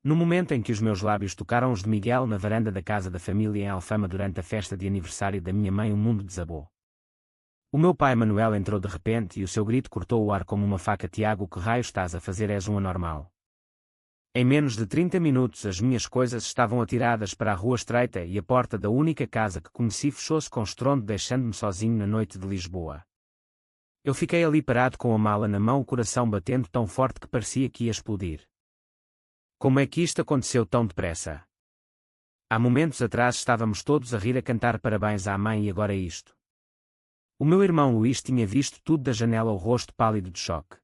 No momento em que os meus lábios tocaram os de Miguel na varanda da casa da família em Alfama durante a festa de aniversário da minha mãe, o mundo desabou. O meu pai Manuel entrou de repente e o seu grito cortou o ar como uma faca. Tiago, que raio estás a fazer? És um anormal. Em menos de 30 minutos as minhas coisas estavam atiradas para a rua estreita e a porta da única casa que conheci fechou-se com estrondo, deixando-me sozinho na noite de Lisboa. Eu fiquei ali parado com a mala na mão, o coração batendo tão forte que parecia que ia explodir. Como é que isto aconteceu tão depressa? Há momentos atrás estávamos todos a rir, a cantar parabéns à mãe, e agora isto. O meu irmão Luís tinha visto tudo da janela, o rosto pálido de choque.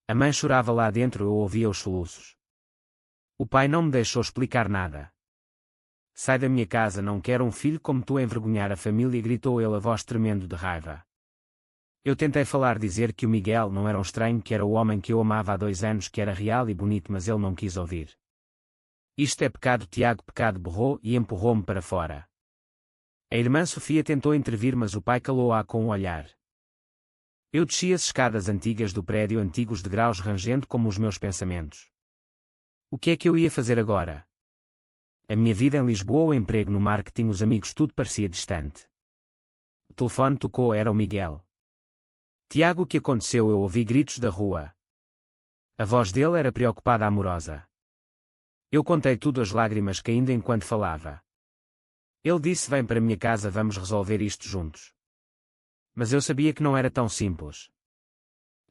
A mãe chorava lá dentro, eu ouvia os soluços. O pai não me deixou explicar nada. Sai da minha casa, não quero um filho como tu a envergonhar a família, gritou ele, a voz tremendo de raiva. Eu tentei falar, dizer que o Miguel não era um estranho, que era o homem que eu amava há 2 anos, que era real e bonito, mas ele não quis ouvir. Isto é pecado, Tiago, pecado, berrou e empurrou-me para fora. A irmã Sofia tentou intervir, mas o pai calou-a com um olhar. Eu desci as escadas antigas do prédio, antigos degraus rangendo como os meus pensamentos. O que é que eu ia fazer agora? A minha vida em Lisboa, o emprego no marketing, os amigos, tudo parecia distante. O telefone tocou, era o Miguel. Tiago, o que aconteceu? Eu ouvi gritos da rua. A voz dele era preocupada, amorosa. Eu contei tudo, as lágrimas caindo enquanto falava. Ele disse: vem para minha casa, vamos resolver isto juntos. Mas eu sabia que não era tão simples.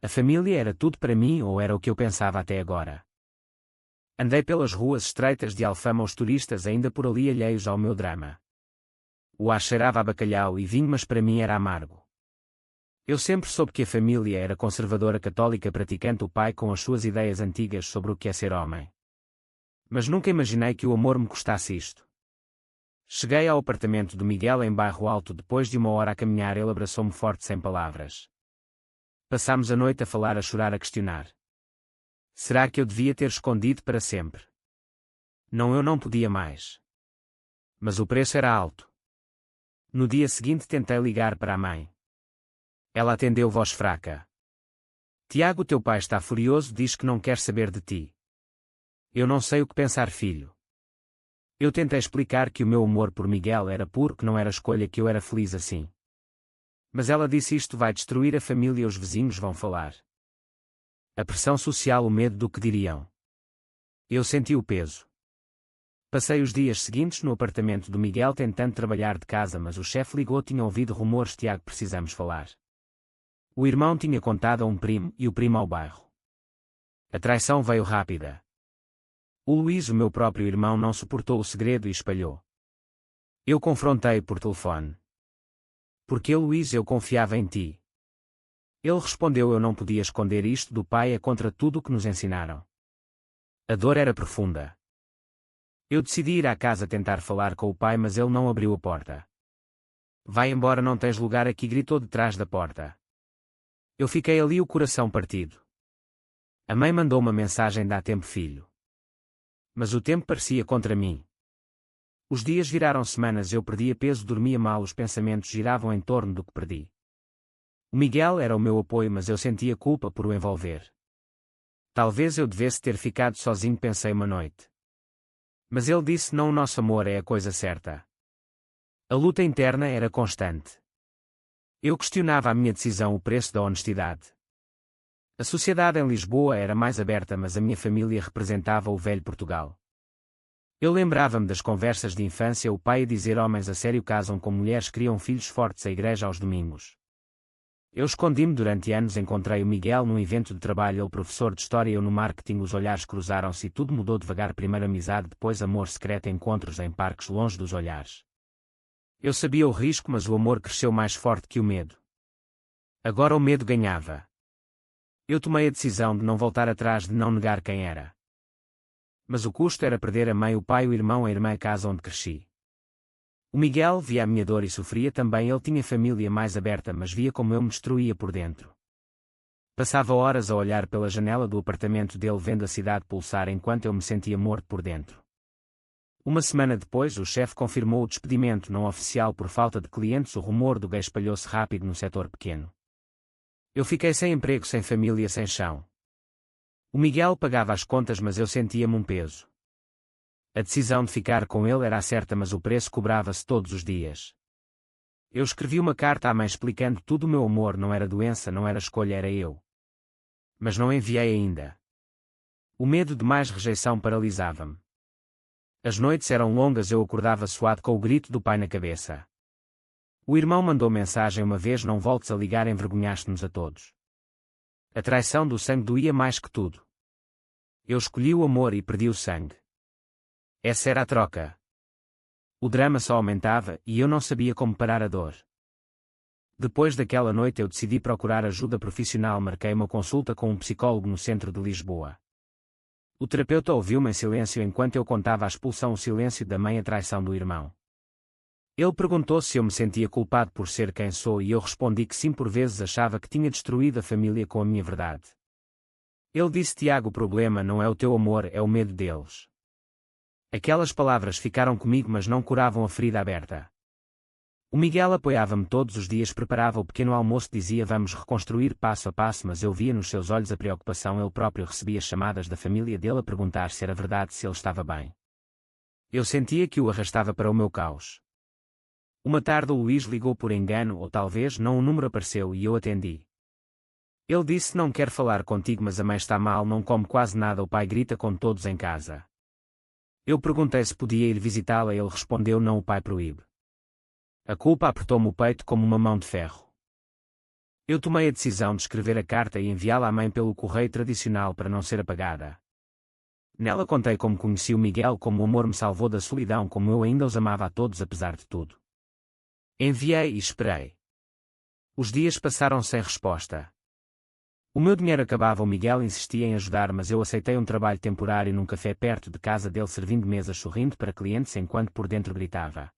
A família era tudo para mim, ou era o que eu pensava até agora. Andei pelas ruas estreitas de Alfama, os turistas ainda por ali alheios ao meu drama. O ar cheirava a bacalhau e vinho, mas para mim era amargo. Eu sempre soube que a família era conservadora, católica, praticante, o pai com as suas ideias antigas sobre o que é ser homem. Mas nunca imaginei que o amor me custasse isto. Cheguei ao apartamento do Miguel em Bairro Alto. Depois de 1 hora a caminhar, ele abraçou-me forte, sem palavras. Passámos a noite a falar, a chorar, a questionar. Será que eu devia ter escondido para sempre? Não, eu não podia mais. Mas o preço era alto. No dia seguinte tentei ligar para a mãe. Ela atendeu, voz fraca. Tiago, teu pai está furioso, diz que não quer saber de ti. Eu não sei o que pensar, filho. Eu tentei explicar que o meu amor por Miguel era puro, que não era escolha, que eu era feliz assim. Mas ela disse: isto vai destruir a família, os vizinhos vão falar. A pressão social, o medo do que diriam. Eu senti o peso. Passei os dias seguintes no apartamento do Miguel tentando trabalhar de casa, mas o chefe ligou, tinha ouvido rumores. Tiago, precisamos falar. O irmão tinha contado a um primo, e o primo ao bairro. A traição veio rápida. O Luís, o meu próprio irmão, não suportou o segredo e espalhou. Eu confrontei por telefone. Porque, Luís, eu confiava em ti. Ele respondeu: eu não podia esconder isto do pai, é contra tudo o que nos ensinaram. A dor era profunda. Eu decidi ir à casa tentar falar com o pai, mas ele não abriu a porta. Vai embora, não tens lugar aqui, gritou de trás da porta. Eu fiquei ali, o coração partido. A mãe mandou uma mensagem: dá tempo, filho. Mas o tempo parecia contra mim. Os dias viraram semanas, eu perdia peso, dormia mal, os pensamentos giravam em torno do que perdi. O Miguel era o meu apoio, mas eu sentia culpa por o envolver. Talvez eu devesse ter ficado sozinho, pensei uma noite. Mas ele disse: não, o nosso amor é a coisa certa. A luta interna era constante. Eu questionava a minha decisão, o preço da honestidade. A sociedade em Lisboa era mais aberta, mas a minha família representava o velho Portugal. Eu lembrava-me das conversas de infância, o pai a dizer: homens a sério casam com mulheres, criam filhos fortes, à igreja aos domingos. Eu escondi-me durante anos, encontrei o Miguel num evento de trabalho, ele professor de história, eu no marketing, os olhares cruzaram-se e tudo mudou devagar, primeiro amizade, depois amor secreto, encontros em parques longe dos olhares. Eu sabia o risco, mas o amor cresceu mais forte que o medo. Agora o medo ganhava. Eu tomei a decisão de não voltar atrás, de não negar quem era. Mas o custo era perder a mãe, o pai, o irmão, a irmã, a casa onde cresci. O Miguel via a minha dor e sofria também, ele tinha família mais aberta, mas via como eu me destruía por dentro. Passava horas a olhar pela janela do apartamento dele, vendo a cidade pulsar enquanto eu me sentia morto por dentro. Uma semana depois, o chefe confirmou o despedimento não oficial por falta de clientes, o rumor do gay espalhou-se rápido no setor pequeno. Eu fiquei sem emprego, sem família, sem chão. O Miguel pagava as contas, mas eu sentia-me um peso. A decisão de ficar com ele era certa, mas o preço cobrava-se todos os dias. Eu escrevi uma carta à mãe explicando tudo. O meu amor não era doença, não era escolha, era eu. Mas não enviei ainda. O medo de mais rejeição paralisava-me. As noites eram longas, eu acordava suado com o grito do pai na cabeça. O irmão mandou mensagem uma vez: não voltes a ligar, envergonhaste-nos a todos. A traição do sangue doía mais que tudo. Eu escolhi o amor e perdi o sangue. Essa era a troca. O drama só aumentava e eu não sabia como parar a dor. Depois daquela noite eu decidi procurar ajuda profissional. Marquei uma consulta com um psicólogo no centro de Lisboa. O terapeuta ouviu-me em silêncio enquanto eu contava a expulsão, o silêncio da mãe, a traição do irmão. Ele perguntou se eu me sentia culpado por ser quem sou e eu respondi que sim, por vezes achava que tinha destruído a família com a minha verdade. Ele disse: Tiago, o problema não é o teu amor, é o medo deles. Aquelas palavras ficaram comigo, mas não curavam a ferida aberta. O Miguel apoiava-me todos os dias, preparava o pequeno almoço, dizia: vamos reconstruir passo a passo, mas eu via nos seus olhos a preocupação. Ele próprio recebia chamadas da família dele a perguntar se era verdade, se ele estava bem. Eu sentia que o arrastava para o meu caos. Uma tarde o Luís ligou por engano, ou talvez não, o número apareceu e eu atendi. Ele disse: não quero falar contigo, mas a mãe está mal, não come quase nada, o pai grita com todos em casa. Eu perguntei se podia ir visitá-la, ele respondeu: não, o pai proíbe. A culpa apertou-me o peito como uma mão de ferro. Eu tomei a decisão de escrever a carta e enviá-la à mãe pelo correio tradicional para não ser apagada. Nela contei como conheci o Miguel, como o amor me salvou da solidão, como eu ainda os amava a todos apesar de tudo. Enviei e esperei. Os dias passaram sem resposta. O meu dinheiro acabava, o Miguel insistia em ajudar, mas eu aceitei um trabalho temporário num café perto de casa dele, servindo mesas, sorrindo para clientes enquanto por dentro gritava.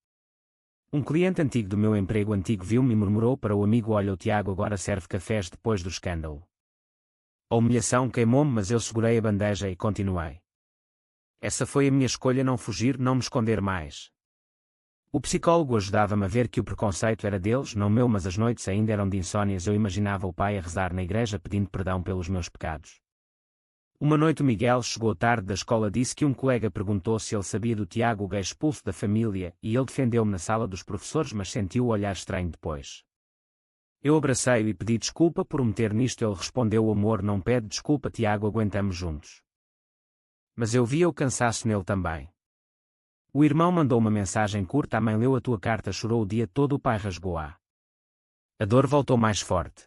Um cliente antigo do meu emprego antigo viu-me e murmurou para o amigo: olha, o Tiago agora serve cafés depois do escândalo. A humilhação queimou-me, mas eu segurei a bandeja e continuei. Essa foi a minha escolha: não fugir, não me esconder mais. O psicólogo ajudava-me a ver que o preconceito era deles, não meu, mas as noites ainda eram de insónias. Eu imaginava o pai a rezar na igreja pedindo perdão pelos meus pecados. Uma noite o Miguel chegou tarde da escola, disse que um colega perguntou se ele sabia do Tiago, o gay expulso da família, e ele defendeu-me na sala dos professores, mas sentiu o olhar estranho depois. Eu abracei-o e pedi desculpa por o meter nisto. Ele respondeu: o amor não pede desculpa, Tiago, aguentamos juntos. Mas eu via o cansaço nele também. O irmão mandou uma mensagem curta: a mãe leu a tua carta, chorou o dia todo, o pai rasgou-a. A dor voltou mais forte.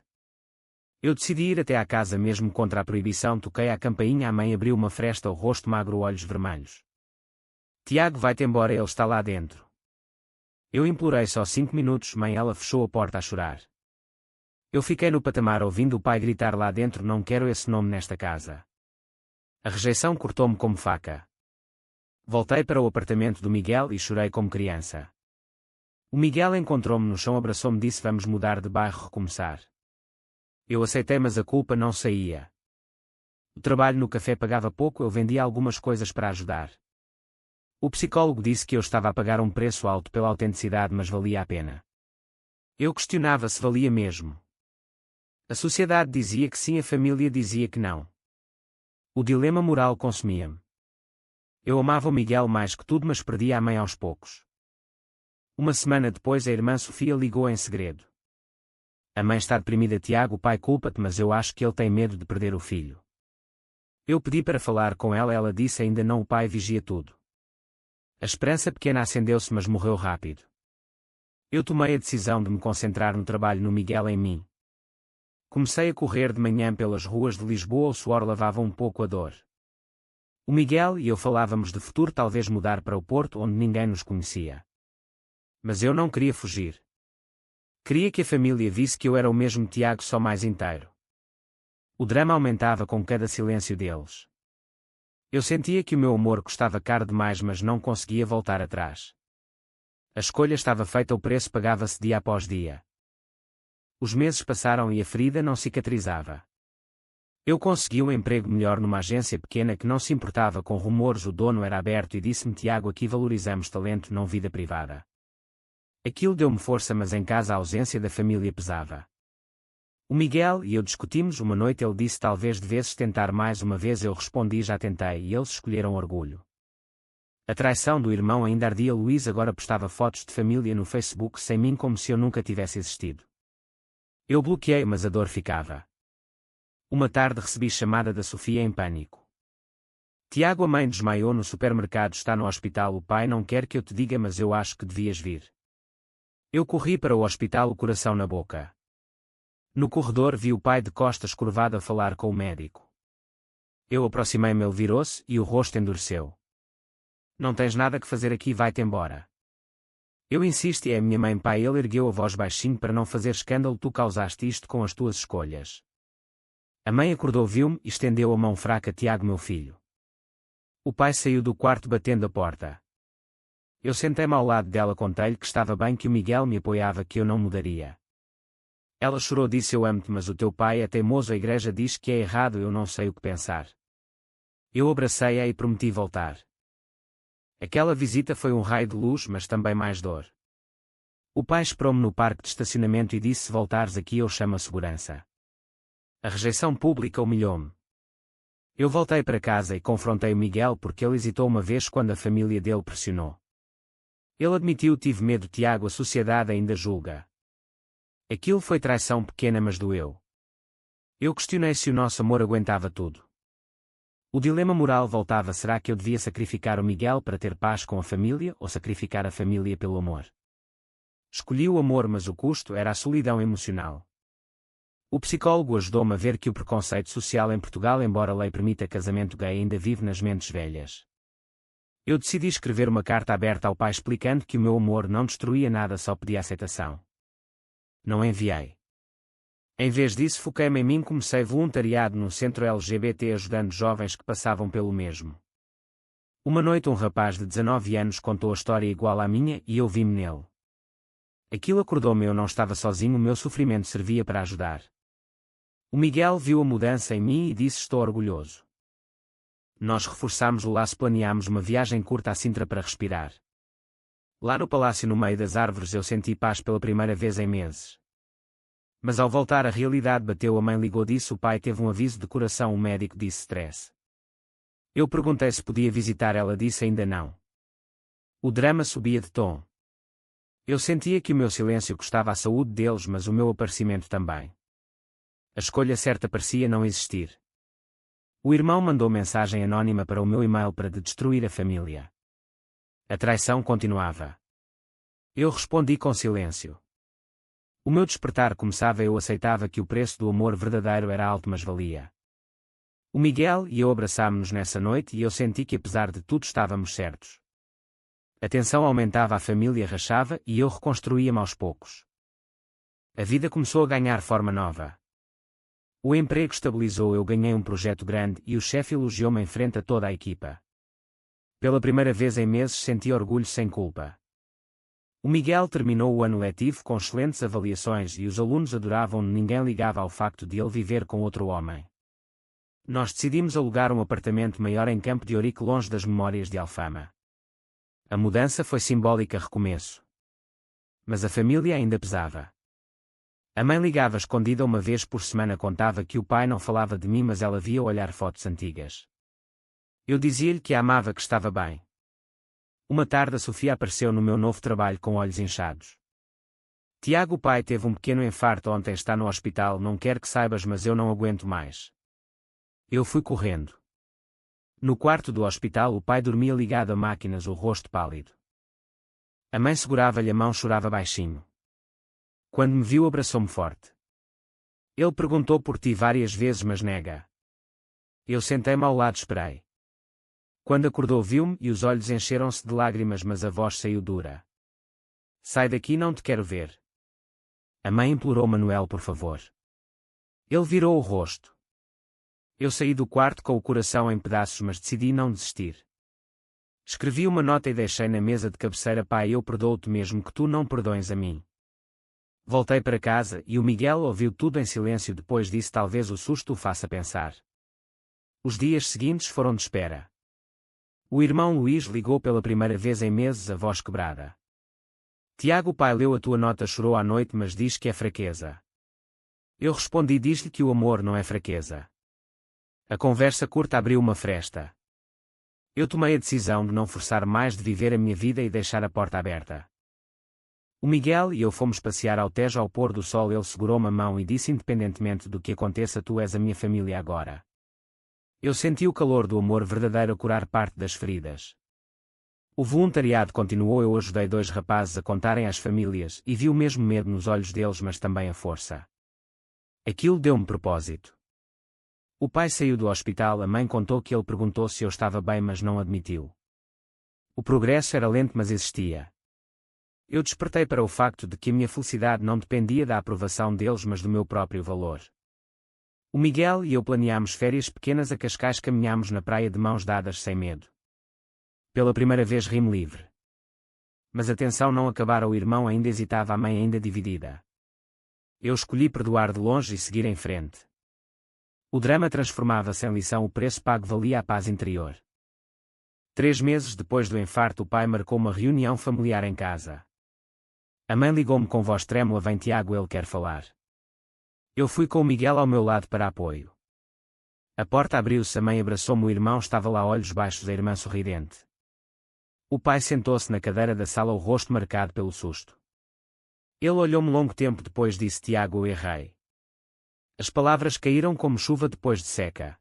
Eu decidi ir até à casa mesmo contra a proibição, toquei à campainha, a mãe abriu uma fresta, o rosto magro, olhos vermelhos. Tiago, vai-te embora, ele está lá dentro. Eu implorei: só 5 minutos, mãe. Ela fechou a porta a chorar. Eu fiquei no patamar ouvindo o pai gritar lá dentro: não quero esse nome nesta casa. A rejeição cortou-me como faca. Voltei para o apartamento do Miguel e chorei como criança. O Miguel encontrou-me no chão, abraçou-me, disse: vamos mudar de bairro, recomeçar. Eu aceitei, mas a culpa não saía. O trabalho no café pagava pouco, eu vendia algumas coisas para ajudar. O psicólogo disse que eu estava a pagar um preço alto pela autenticidade, mas valia a pena. Eu questionava se valia mesmo. A sociedade dizia que sim, a família dizia que não. O dilema moral consumia-me. Eu amava o Miguel mais que tudo, mas perdia a mãe aos poucos. Uma semana depois a irmã Sofia ligou em segredo. A mãe está deprimida, Tiago, o pai culpa-te, mas eu acho que ele tem medo de perder o filho. Eu pedi para falar com ela, ela disse: ainda não, o pai vigia tudo. A esperança pequena acendeu-se, mas morreu rápido. Eu tomei a decisão de me concentrar no trabalho, no Miguel, em mim. Comecei a correr de manhã pelas ruas de Lisboa, o suor lavava um pouco a dor. O Miguel e eu falávamos de futuro, talvez mudar para o Porto, onde ninguém nos conhecia. Mas eu não queria fugir. Queria que a família visse que eu era o mesmo Tiago, só mais inteiro. O drama aumentava com cada silêncio deles. Eu sentia que o meu amor custava caro demais, mas não conseguia voltar atrás. A escolha estava feita, o preço pagava-se dia após dia. Os meses passaram e a ferida não cicatrizava. Eu consegui um emprego melhor numa agência pequena que não se importava com rumores, o dono era aberto e disse-me: Tiago, aqui valorizamos talento, não vida privada. Aquilo deu-me força, mas em casa a ausência da família pesava. O Miguel e eu discutimos uma noite. Ele disse talvez devesses tentar mais uma vez. Eu respondi já tentei e eles escolheram orgulho. A traição do irmão ainda ardia. Luís agora postava fotos de família no Facebook sem mim como se eu nunca tivesse existido. Eu bloqueei, mas a dor ficava. Uma tarde recebi chamada da Sofia em pânico. Tiago, a mãe desmaiou no supermercado, está no hospital. O pai não quer que eu te diga, mas eu acho que devias vir. Eu corri para o hospital, o coração na boca. No corredor vi o pai de costas curvado a falar com o médico. Eu aproximei-me, ele virou-se e o rosto endureceu. Não tens nada que fazer aqui, vai-te embora. Eu insisti, é a minha mãe, pai. Ele ergueu a voz baixinho para não fazer escândalo. Tu causaste isto com as tuas escolhas. A mãe acordou, viu-me e estendeu a mão fraca. Tiago, meu filho. O pai saiu do quarto batendo a porta. Eu sentei-me ao lado dela, contei-lhe que estava bem, que o Miguel me apoiava, que eu não mudaria. Ela chorou, disse eu amo-te, mas o teu pai é teimoso, a igreja diz que é errado, eu não sei o que pensar. Eu abracei-a e prometi voltar. Aquela visita foi um raio de luz, mas também mais dor. O pai esperou-me no parque de estacionamento e disse: se voltares aqui eu chamo a segurança. A rejeição pública humilhou-me. Eu voltei para casa e confrontei o Miguel porque ele hesitou uma vez quando a família dele pressionou. Ele admitiu: tive medo. Tiago, a sociedade ainda julga. Aquilo foi traição pequena, mas doeu. Eu questionei se o nosso amor aguentava tudo. O dilema moral voltava: será que eu devia sacrificar o Miguel para ter paz com a família ou sacrificar a família pelo amor? Escolhi o amor, mas o custo era a solidão emocional. O psicólogo ajudou-me a ver que o preconceito social em Portugal, embora a lei permita casamento gay, ainda vive nas mentes velhas. Eu decidi escrever uma carta aberta ao pai explicando que o meu amor não destruía nada, só pedia aceitação. Não enviei. Em vez disso, foquei-me em mim. Comecei voluntariado num centro LGBT ajudando jovens que passavam pelo mesmo. Uma noite um rapaz de 19 anos contou a história igual à minha e eu vi-me nele. Aquilo acordou-me, eu não estava sozinho, o meu sofrimento servia para ajudar. O Miguel viu a mudança em mim e disse: estou orgulhoso. Nós reforçámos o laço, planeámos uma viagem curta a Sintra para respirar. Lá no palácio, no meio das árvores, eu senti paz pela primeira vez em meses. Mas ao voltar, a realidade bateu. A mãe ligou, disse: o pai teve um aviso de coração. O médico disse stress. Eu perguntei se podia visitar, ela disse ainda não. O drama subia de tom. Eu sentia que o meu silêncio custava à saúde deles, mas o meu aparecimento também. A escolha certa parecia não existir. O irmão mandou mensagem anónima para o meu e-mail para destruir a família. A traição continuava. Eu respondi com silêncio. O meu despertar começava. Eu aceitava que o preço do amor verdadeiro era alto, mas valia. O Miguel e eu abraçámo-nos nessa noite e eu senti que apesar de tudo estávamos certos. A tensão aumentava, a família rachava e eu reconstruía-me aos poucos. A vida começou a ganhar forma nova. O emprego estabilizou, eu ganhei um projeto grande e o chefe elogiou-me em frente a toda a equipa. Pela primeira vez em meses senti orgulho sem culpa. O Miguel terminou o ano letivo com excelentes avaliações e os alunos adoravam-no. Ninguém ligava ao facto de ele viver com outro homem. Nós decidimos alugar um apartamento maior em Campo de Ourique, longe das memórias de Alfama. A mudança foi simbólica, recomeço. Mas a família ainda pesava. A mãe ligava escondida uma vez por semana, contava que o pai não falava de mim, mas ela via olhar fotos antigas. Eu dizia-lhe que a amava, que estava bem. Uma tarde a Sofia apareceu no meu novo trabalho com olhos inchados. Tiago, o pai teve um pequeno infarto ontem, está no hospital, não quero que saibas, mas eu não aguento mais. Eu fui correndo. No quarto do hospital o pai dormia ligado a máquinas, o rosto pálido. A mãe segurava-lhe a mão, chorava baixinho. Quando me viu abraçou-me forte. Ele perguntou por ti várias vezes, mas nega. Eu sentei-me ao lado, esperei. Quando acordou viu-me e os olhos encheram-se de lágrimas, mas a voz saiu dura. Sai daqui, não te quero ver. A mãe implorou: Manuel, por favor. Ele virou o rosto. Eu saí do quarto com o coração em pedaços, mas decidi não desistir. Escrevi uma nota e deixei na mesa de cabeceira: pai, eu perdoo-te mesmo que tu não perdoes a mim. Voltei para casa e o Miguel ouviu tudo em silêncio. Depois disse: talvez o susto o faça pensar. Os dias seguintes foram de espera. O irmão Luís ligou pela primeira vez em meses, a voz quebrada. Tiago, o pai leu a tua nota, chorou à noite, mas diz que é fraqueza. Eu respondi: diz-lhe que o amor não é fraqueza. A conversa curta abriu uma fresta. Eu tomei a decisão de não forçar mais, de viver a minha vida e deixar a porta aberta. O Miguel e eu fomos passear ao Tejo ao pôr do sol. Ele segurou-me a mão e disse: independentemente do que aconteça, tu és a minha família agora. Eu senti o calor do amor verdadeiro a curar parte das feridas. O voluntariado continuou. Eu ajudei 2 rapazes a contarem às famílias e vi o mesmo medo nos olhos deles, mas também a força. Aquilo deu-me propósito. O pai saiu do hospital. A mãe contou que ele perguntou se eu estava bem, mas não admitiu. O progresso era lento, mas existia. Eu despertei para o facto de que a minha felicidade não dependia da aprovação deles, mas do meu próprio valor. O Miguel e eu planeámos férias pequenas a Cascais. Caminhámos na praia de mãos dadas, sem medo. Pela primeira vez ri-me livre. Mas a tensão não acabara. O irmão ainda hesitava, a mãe ainda dividida. Eu escolhi perdoar de longe e seguir em frente. O drama transformava-se em lição. O preço pago valia a paz interior. 3 meses depois do infarto, o pai marcou uma reunião familiar em casa. A mãe ligou-me com voz trêmula: vem Tiago, ele quer falar. Eu fui com o Miguel ao meu lado para apoio. A porta abriu-se, a mãe abraçou-me, o irmão estava lá, olhos baixos, a irmã sorridente. O pai sentou-se na cadeira da sala, o rosto marcado pelo susto. Ele olhou-me longo tempo depois, disse: Tiago, eu errei. As palavras caíram como chuva depois de seca.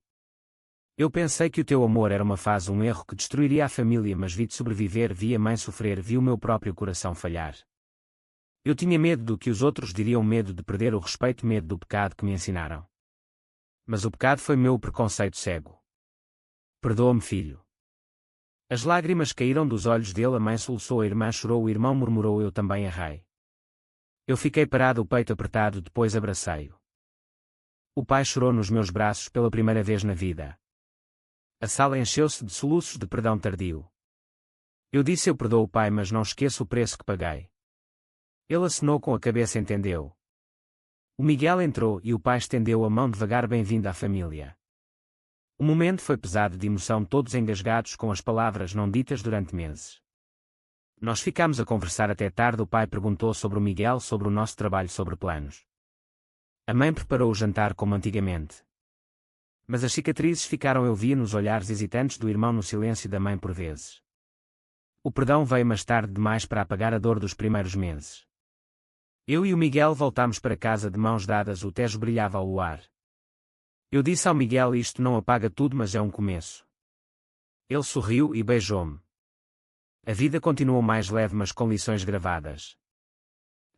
Eu pensei que o teu amor era uma fase, um erro que destruiria a família, mas vi-te sobreviver, vi a mãe sofrer, vi o meu próprio coração falhar. Eu tinha medo do que os outros diriam, medo de perder o respeito, medo do pecado que me ensinaram. Mas o pecado foi meu preconceito cego. Perdoa-me, filho. As lágrimas caíram dos olhos dele, a mãe soluçou, a irmã chorou, o irmão murmurou: eu também errei. Eu fiquei parado, o peito apertado, depois abracei-o. O pai chorou nos meus braços pela primeira vez na vida. A sala encheu-se de soluços de perdão tardio. Eu disse: eu perdoo, pai, mas não esqueço o preço que paguei. Ele acenou com a cabeça, entendeu. O Miguel entrou e o pai estendeu a mão devagar: bem-vindo à família. O momento foi pesado de emoção, todos engasgados com as palavras não ditas durante meses. Nós ficámos a conversar até tarde. O pai perguntou sobre o Miguel, sobre o nosso trabalho, sobre planos. A mãe preparou o jantar como antigamente. Mas as cicatrizes ficaram. Eu via nos olhares hesitantes do irmão, no silêncio da mãe por vezes. O perdão veio mais tarde demais para apagar a dor dos primeiros meses. Eu e o Miguel voltámos para casa de mãos dadas, o Tejo brilhava ao luar. Eu disse ao Miguel: isto não apaga tudo, mas é um começo. Ele sorriu e beijou-me. A vida continuou mais leve, mas com lições gravadas.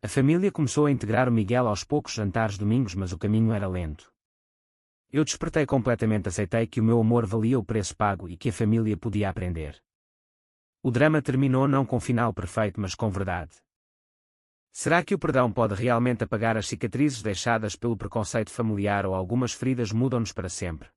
A família começou a integrar o Miguel aos poucos, jantares domingos, mas o caminho era lento. Eu despertei completamente, aceitei que o meu amor valia o preço pago e que a família podia aprender. O drama terminou não com final perfeito, mas com verdade. Será que o perdão pode realmente apagar as cicatrizes deixadas pelo preconceito familiar, ou algumas feridas mudam-nos para sempre?